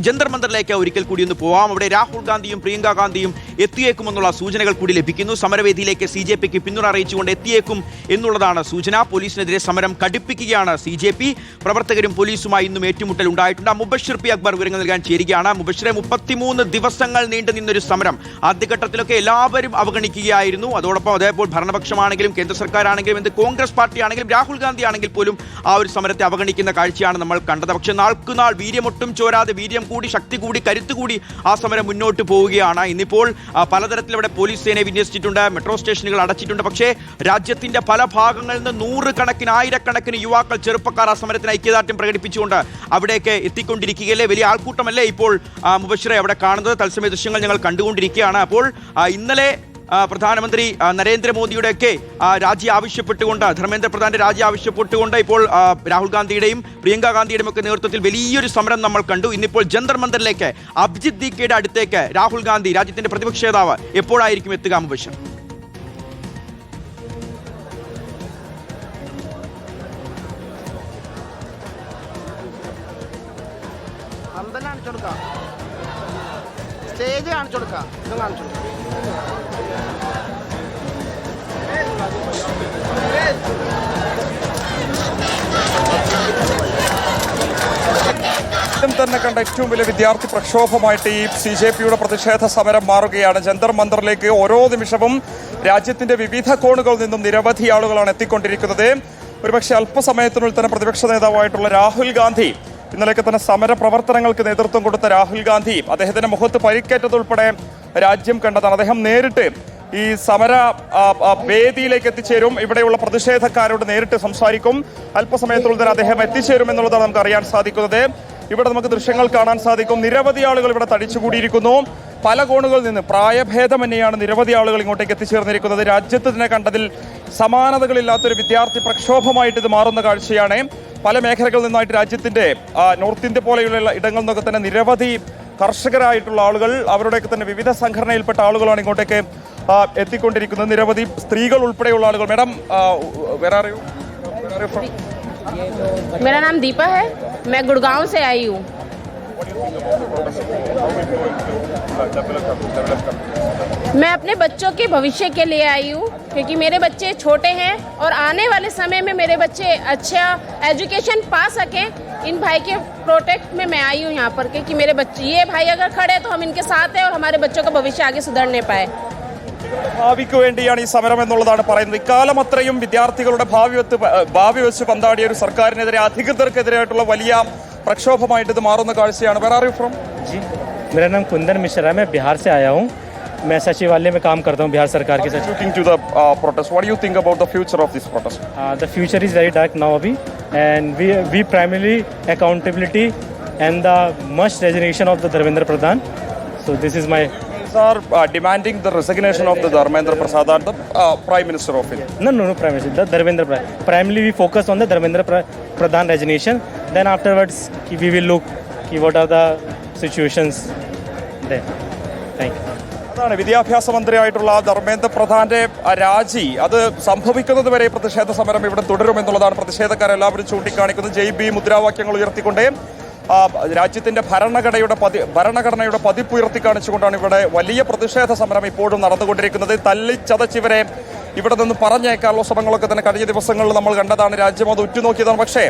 ജന്തർ മന്ദറിലേക്ക് ഒരിക്കൽ കൂടി ഒന്ന് പോവാം. അവിടെ രാഹുൽ ഗാന്ധിയും പ്രിയങ്ക ഗാന്ധിയും എത്തിയേക്കുമെന്നുള്ള സൂചനകൾ കൂടി ലഭിക്കുന്നു. സമരവേദിയിലേക്ക് CJP പിന്തുണ അറിയിച്ചുകൊണ്ട് എത്തിയേക്കും എന്നുള്ളതാണ് സൂചന. പോലീസിനെതിരെ സമരം കടുപ്പിക്കുകയാണ് CJP. പ്രവർത്തകരും പോലീസുമായി ഇന്നും ഏറ്റുമുട്ടൽ ഉണ്ടായിട്ടുണ്ട്. മുബഷിർ പി അക്ബർ വിവരങ്ങൾ നൽകാൻ ചേരുകയാണ്. മുബഷിറെ, 33 ദിവസങ്ങൾ നീണ്ടു നിന്നൊരു സമരം ആദ്യഘട്ടത്തിലൊക്കെ എല്ലാവരും അവഗണിക്കുകയായിരുന്നു. അതോടൊപ്പം അതേപോലെ ഭരണപക്ഷമാണെങ്കിലും കേന്ദ്ര സർക്കാരാണെങ്കിലും എന്ത് കോൺഗ്രസ് പാർട്ടി ആണെങ്കിലും രാഹുൽ ഗാന്ധി ആണെങ്കിൽ പോലും ആ ഒരു സമരത്തെ അവഗണിക്കുന്ന കാഴ്ചയാണ് നമ്മൾ കണ്ടത്. പക്ഷേ നാൾക്കുനാൾ വീര്യമൊട്ടും ചോരാതെ വീര്യം കൂടി, ശക്തി കൂടി, കരുത്ത് കൂടി ആ സമരം മുന്നോട്ട് പോവുകയാണ്. ഇന്നിപ്പോൾ പലതരത്തിലൂടെ പോലീസ് സേനയെ വിന്യസിച്ചിട്ടുണ്ട്, മെട്രോ സ്റ്റേഷനുകൾ അടച്ചിട്ടുണ്ട്. പക്ഷേ രാജ്യത്തിന്റെ പല ഭാഗങ്ങളിൽ നിന്ന് നൂറുകണക്കിന് ആയിരക്കണക്കിന് യുവാക്കൾ, ചെറുപ്പക്കാർ ആ സമരത്തിന് ഐക്യദാർഢ്യം പ്രകടിപ്പിച്ചുകൊണ്ട് അവിടേക്ക് എത്തിക്കൊണ്ടിരിക്കുകയല്ലേ. വലിയ ആൾക്കൂട്ടമല്ലേ ഇപ്പോൾ മുബഷിറെ അവിടെ കാണുന്നത്. തത്സമയ ദൃശ്യങ്ങൾ ഞങ്ങൾ കണ്ടുകൊണ്ടിരിക്കുകയാണ്. അപ്പോൾ ഇന്നലെ പ്രധാനമന്ത്രി നരേന്ദ്രമോദിയുടെയൊക്കെ രാജി ആവശ്യപ്പെട്ടുകൊണ്ട്, ധർമ്മേന്ദ്ര പ്രധാന്റെ രാജി ആവശ്യപ്പെട്ടുകൊണ്ട് ഇപ്പോൾ രാഹുൽ ഗാന്ധിയുടെയും പ്രിയങ്ക ഗാന്ധിയുടെയും ഒക്കെ നേതൃത്വത്തിൽ വലിയൊരു സമരം നമ്മൾ കണ്ടു. ഇന്നിപ്പോൾ ജന്തർ മന്ദറിലേക്ക് അഭിജിത് ദീക്കയുടെ അടുത്തേക്ക് രാഹുൽ ഗാന്ധി, രാജ്യത്തിന്റെ പ്രതിപക്ഷ നേതാവ്, എപ്പോഴായിരിക്കും എത്തുക മുബഷിർ? സ്റ്റേജ് കാണിച്ചു കൊടുക്കാം, ഇതും കാണിച്ചു കൊടുക്കാം. തന്നെ കണ്ട ഏറ്റവും വലിയ വിദ്യാർത്ഥി പ്രക്ഷോഭമായിട്ട് ഈ CJPയുടെ പ്രതിഷേധ സമരം മാറുകയാണ്. ജന്തർ മന്ദറിലേക്ക് ഓരോ നിമിഷവും രാജ്യത്തിന്റെ വിവിധ കോണുകളിൽ നിന്നും നിരവധി ആളുകളാണ് എത്തിക്കൊണ്ടിരിക്കുന്നത്. ഒരുപക്ഷെ അല്പസമയത്തിനുള്ളിൽ തന്നെ പ്രതിപക്ഷ നേതാവായിട്ടുള്ള രാഹുൽ ഗാന്ധി, ഇന്നലെയൊക്കെ തന്നെ സമര പ്രവർത്തനങ്ങൾക്ക് നേതൃത്വം കൊടുത്ത രാഹുൽ ഗാന്ധി, അദ്ദേഹത്തിന്റെ മുഖത്ത് പരിക്കേറ്റതുൾപ്പെടെ രാജ്യം കണ്ടതാണ്. അദ്ദേഹം നേരിട്ട് ഈ സമര വേദിയിലേക്ക് എത്തിച്ചേരും. ഇവിടെയുള്ള പ്രതിഷേധക്കാരോട് നേരിട്ട് സംസാരിക്കും. അല്പസമയത്തിനുള്ളിൽ തന്നെ അദ്ദേഹം എത്തിച്ചേരും എന്നുള്ളതാണ് നമുക്ക് അറിയാൻ സാധിക്കുന്നത്. ഇവിടെ നമുക്ക് ദൃശ്യങ്ങൾ കാണാൻ സാധിക്കും. നിരവധി ആളുകൾ ഇവിടെ തടിച്ചുകൂടിയിരിക്കുന്നു. പല കോണുകളിൽ നിന്ന് പ്രായഭേദമന്യെയാണ് നിരവധി ആളുകൾ ഇങ്ങോട്ടേക്ക് എത്തിച്ചേർന്നിരിക്കുന്നത്. രാജ്യത്ത് തന്നെ കണ്ടതിൽ സമാനതകളില്ലാത്തൊരു വിദ്യാർത്ഥി പ്രക്ഷോഭമായിട്ട് ഇത് മാറുന്ന കാഴ്ചയാണ്. പല മേഖലകളിൽ നിന്നായിട്ട് രാജ്യത്തിന്റെ നോർത്ത് ഇന്ത്യ പോലെയുള്ള ഇടങ്ങളിൽ നിന്നൊക്കെ തന്നെ നിരവധി കർഷകരായിട്ടുള്ള ആളുകൾ, അവരുടെയൊക്കെ തന്നെ വിവിധ സംഘടനയിൽപ്പെട്ട ആളുകളാണ് ഇങ്ങോട്ടേക്ക് എത്തിക്കൊണ്ടിരിക്കുന്നത്. നിരവധി സ്ത്രീകൾ ഉൾപ്പെടെയുള്ള ആളുകൾ. മാഡം, मेरा नाम दीपा है, मैं गुड़गांव से आई हूँ। मैं अपने बच्चों के भविष्य के लिए आई हूँ, क्योंकि मेरे बच्चे छोटे हैं और आने वाले समय में मेरे बच्चे अच्छा एजुकेशन पा सकें। इन भाई के प्रोटेक्ट में मैं आई हूँ यहाँ पर, क्योंकि मेरे बच्चे, ये भाई अगर खड़े तो हम इनके साथ हैं और हमारे बच्चों का भविष्य आगे सुधरने पाए। ഭാവിക്ക് വേണ്ടിയാണ് ഈ സമരം എന്നുള്ളതാണ് പറയുന്നത്. ഇക്കാലം അത്രയും വിദ്യാർത്ഥികളുടെ ഭാവി വെച്ച് പന്താടിയ ഒരു സർക്കാരിനെതിരെ, അധികൃതർക്കെതിരായിട്ടുള്ള വലിയ പ്രക്ഷോഭമായിട്ട് ഇത് മാറുന്ന കാഴ്ചയാണ്. Where are you from? जी, मेरा नाम कुंदन मिश्रा है, मैं बिहार से आया हूँ. मैं सचिवालय में काम करता हूँ, बिहार सरकार के साथ. To the protest, what do you think about the future of this protest? The future is very dark now abhi, and we primarily accountability and the must resignation of the Dharmendra Pradhan. So this is my are demanding the resignation of the Dharmendra Prasad and the Prime Minister of India. No, Prime Minister, the Dharmendra Pradhan. Primarily we focus on the Dharmendra Pradhan resignation. Then afterwards we will look what are the situations there. Thank you. അതാണ് വിദ്യാഭ്യാസ മന്ത്രിയായിട്ടുള്ള ധർമ്മേന്ദ്ര പ്രധാന്റെ രാജി. അത് സംഭവിക്കുന്നത് വരെ പ്രതിഷേധ സമരം ഇവിടെ തുടരുമെന്നുള്ളതാണ് പ്രതിഷേധക്കാരെല്ലാവരും ചൂണ്ടിക്കാണിക്കുന്നത്. JB മുദ്രാവാക്യങ്ങൾ ഉയർത്തിക്കൊണ്ട് രാജ്യത്തിന്റെ ഭരണഘടനയുടെ പതിപ്പ് ഉയർത്തി കാണിച്ചുകൊണ്ടാണ് ഇവിടെ വലിയ പ്രതിഷേധ സമരം ഇപ്പോഴും നടന്നുകൊണ്ടിരിക്കുന്നത്. തല്ലിച്ചതച്ചിവരെ ഇവിടെ നിന്ന് പറഞ്ഞേക്കാനുള്ള ശ്രമങ്ങളൊക്കെ തന്നെ കഴിഞ്ഞ ദിവസങ്ങളിൽ നമ്മൾ കണ്ടതാണ്. രാജ്യം അത് ഉറ്റുനോക്കിയതാണ്. പക്ഷേ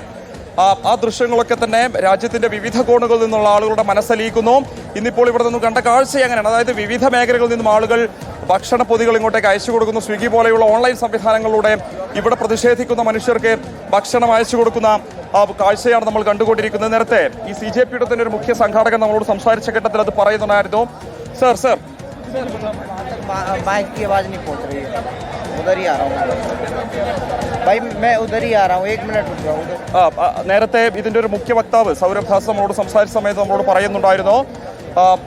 ആ ദൃശ്യങ്ങളൊക്കെ തന്നെ രാജ്യത്തിന്റെ വിവിധ കോണുകളിൽ നിന്നുള്ള ആളുകളുടെ മനസ്സലിയിക്കുന്നു. ഇന്നിപ്പോൾ ഇവിടെ നിന്നും കണ്ട കാഴ്ച അങ്ങനെയാണ്. അതായത് വിവിധ മേഖലകളിൽ നിന്നും ആളുകൾ ഭക്ഷണ പൊതികൾ ഇങ്ങോട്ടേക്ക് അയച്ചു കൊടുക്കുന്നു. സ്വിഗ്ഗി പോലെയുള്ള ഓൺലൈൻ സംവിധാനങ്ങളിലൂടെ ഇവിടെ പ്രതിഷേധിക്കുന്ന മനുഷ്യർക്ക് ഭക്ഷണം അയച്ചു കൊടുക്കുന്ന കാഴ്ചയാണ് നമ്മൾ കണ്ടുകൊണ്ടിരിക്കുന്നത്. നേരത്തെ ഈ CJPയുടെ തന്നെ ഒരു മുഖ്യ സംഘാടകൻ നമ്മളോട് സംസാരിച്ച ഘട്ടത്തിൽ അത് പറയുന്നുണ്ടായിരുന്നു. സർ माइक की आवाज़ नहीं पहुंच रही है, उधर ही आ रहा हूँ भाई, मैं उधर ही आ रहा हूँ, 1 मिनट रुक जाओ. നേരത്തെ ഇതിന്റെ ഒരു മുഖ്യ വക്താവ് സൗരഭ് ദാസ് നമ്മളോട് സംസാരിച്ച സമയത്ത് നമ്മളോട് പറയുന്നുണ്ടായിരുന്നു,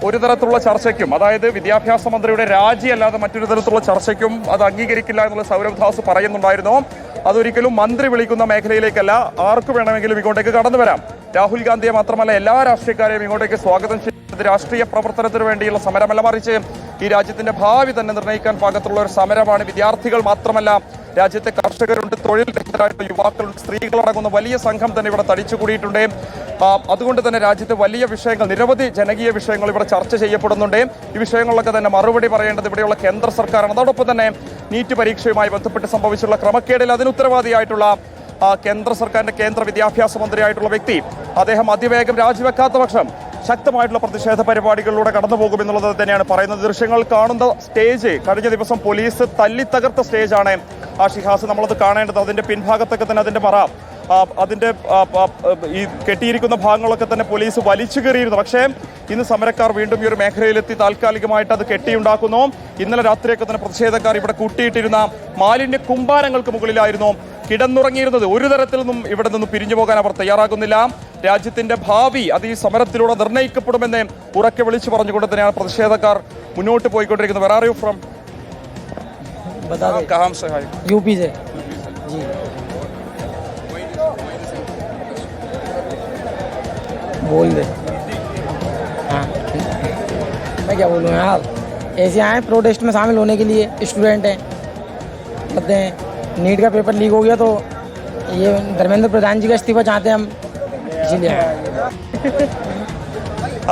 ഒരു തരത്തിലുള്ള ചർച്ചയ്ക്കും, അതായത് വിദ്യാഭ്യാസ മന്ത്രിയുടെ രാജി അല്ലാതെ മറ്റൊരു തരത്തിലുള്ള ചർച്ചയ്ക്കും അത് അംഗീകരിക്കില്ല എന്നുള്ള സൗരഭ് ദാസ് പറയുന്നുണ്ടായിരുന്നു. അതൊരിക്കലും മന്ത്രി വിളിക്കുന്ന മേഖലയിലേക്കല്ല, ആർക്ക് വേണമെങ്കിലും ഇങ്ങോട്ടേക്ക് കടന്നു വരാം. രാഹുൽ ഗാന്ധിയെ മാത്രമല്ല എല്ലാ രാഷ്ട്രീയക്കാരെയും ഇങ്ങോട്ടേക്ക് സ്വാഗതം ചെയ്യുന്നത് രാഷ്ട്രീയ പ്രവർത്തനത്തിന് വേണ്ടിയുള്ള സമരമല്ല, മറിച്ച് ഈ രാജ്യത്തിന്റെ ഭാവി തന്നെ നിർണ്ണയിക്കാൻ പാകത്തുള്ള ഒരു സമരമാണ്. വിദ്യാർത്ഥികൾ മാത്രമല്ല രാജ്യത്തെ കർഷകരുണ്ട്, തൊഴിൽ രഹിതരായിട്ടുള്ള യുവാക്കളുണ്ട്, സ്ത്രീകളടങ്ങുന്ന വലിയ സംഘം തന്നെ ഇവിടെ തടിച്ചുകൂടിയിട്ടുണ്ട്. അതുകൊണ്ട് തന്നെ രാജ്യത്തെ വലിയ വിഷയങ്ങൾ, നിരവധി ജനകീയ വിഷയങ്ങൾ ഇവിടെ ചർച്ച ചെയ്യപ്പെടുന്നുണ്ട്. ഈ വിഷയങ്ങളിലൊക്കെ തന്നെ മറുപടി പറയേണ്ടത് ഇവിടെയുള്ള കേന്ദ്ര സർക്കാരാണ്. അതോടൊപ്പം തന്നെ നീറ്റ് പരീക്ഷയുമായി ബന്ധപ്പെട്ട് സംഭവിച്ചിട്ടുള്ള ക്രമക്കേടിൽ അതിന് ഉത്തരവാദിയായിട്ടുള്ള കേന്ദ്ര സർക്കാരിന്റെ കേന്ദ്ര വിദ്യാഭ്യാസ മന്ത്രിയായിട്ടുള്ള വ്യക്തി, അദ്ദേഹം അതിവേഗം രാജിവെക്കാത്ത പക്ഷം ശക്തമായിട്ടുള്ള പ്രതിഷേധ പരിപാടികളിലൂടെ കടന്നു പോകുമെന്നുള്ളത് തന്നെയാണ് പറയുന്നത്. ദൃശ്യങ്ങൾ കാണുന്ന സ്റ്റേജ് കഴിഞ്ഞ ദിവസം പോലീസ് തല്ലിത്തകർത്ത സ്റ്റേജാണ് ആ ഷിഹാസ്. നമ്മളത് കാണേണ്ടത് അതിന്റെ പിൻഭാഗത്തൊക്കെ തന്നെ അതിന്റെ മറ, അതിന്റെ ഈ കെട്ടിയിരിക്കുന്ന ഭാഗങ്ങളൊക്കെ തന്നെ പോലീസ് വലിച്ചു കയറിയിരുന്നു. പക്ഷേ ഇന്ന് സമരക്കാർ വീണ്ടും ഈ ഒരു മേഖലയിലെത്തി താൽക്കാലികമായിട്ട് അത് കെട്ടിയുണ്ടാക്കുന്നു. ഇന്നലെ രാത്രിയൊക്കെ തന്നെ പ്രതിഷേധക്കാർ ഇവിടെ കൂട്ടിയിട്ടിരുന്ന മാലിന്യ കുമ്പാരങ്ങൾക്ക് മുകളിലായിരുന്നു കിടന്നുറങ്ങിയിരുന്നത്. ഒരു തരത്തിൽ നിന്നും ഇവിടെ നിന്ന് പിരിഞ്ഞു പോകാൻ അവർ തയ്യാറാകുന്നില്ല. രാജ്യത്തിന്റെ ഭാവി അത് ഈ സമരത്തിലൂടെ നിർണ്ണയിക്കപ്പെടുമെന്ന് ഉറക്കെ വിളിച്ചു പറഞ്ഞുകൊണ്ട് തന്നെയാണ് പ്രതിഷേധക്കാർ മുന്നോട്ട് പോയിക്കൊണ്ടിരിക്കുന്നത്. Where are you from? कहाँ से है? यूपी से जी। बोल दे। हाँ मैं क्या बोलूँ यार, ऐसे आए प्रोटेस्ट में शामिल होने के लिए, स्टूडेंट हैं, कहते हैं नीट का पेपर लीक हो गया तो ये धर्मेंद्र प्रधान जी का इस्तीफा चाहते हैं हम, इसीलिए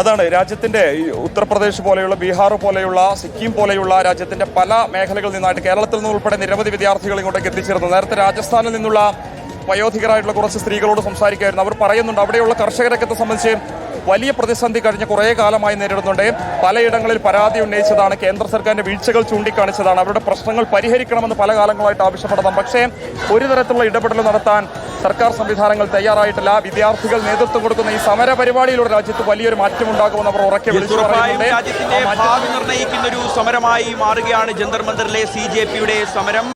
അതാണ് രാജ്യത്തിന്റെ ഉത്തർപ്രദേശ് പോലെയുള്ള, ബീഹാർ പോലെയുള്ള, സിക്കിം പോലെയുള്ള രാജ്യത്തിന്റെ പല മേഖലകളിൽ നിന്നായിട്ട് കേരളത്തിൽ നിന്ന് ഉൾപ്പെടെ നിരവധി വിദ്യാർത്ഥികൾ ഇങ്ങോട്ടേക്ക് എത്തിച്ചേർന്നു. നേരത്തെ രാജസ്ഥാനിൽ നിന്നുള്ള വയോധികരായിട്ടുള്ള കുറച്ച് സ്ത്രീകളോട് സംസാരിക്കുകയായിരുന്നു. അവർ പറയുന്നുണ്ട് അവിടെയുള്ള കർഷകരൊക്കെ സംബന്ധിച്ച് വലിയ പ്രതിസന്ധി കഴിഞ്ഞ കുറേ കാലമായി നേരിടുന്നുണ്ട്. പലയിടങ്ങളിൽ പരാതി ഉന്നയിച്ചതാണ്, കേന്ദ്ര സർക്കാരിന്റെ വീഴ്ചകൾ ചൂണ്ടിക്കാണിച്ചതാണ്, അവരുടെ പ്രശ്നങ്ങൾ പരിഹരിക്കണമെന്ന് പല കാലങ്ങളായിട്ട് ആവശ്യപ്പെടണം. പക്ഷേ ഒരു തരത്തിലുള്ള ഇടപെടൽ നടത്താൻ സർക്കാർ സംവിധാനങ്ങൾ തയ്യാറായിട്ടില്ല. വിദ്യാർത്ഥികൾ നേതൃത്വം കൊടുക്കുന്ന ഈ സമര പരിപാടിയിലൂടെ രാജ്യത്ത് വലിയൊരു മാറ്റമുണ്ടാകുമെന്ന് അവർ ഉറക്കെ വിളിച്ചു പറയുന്നുണ്ട്. രാജ്യത്തിന്റെ ഭാവി നിർണ്ണയിക്കുന്ന ഒരു സമരമായി മാറുകയാണ് ജന്തർ മന്ദറിലെ CJP യുടെ സമരം.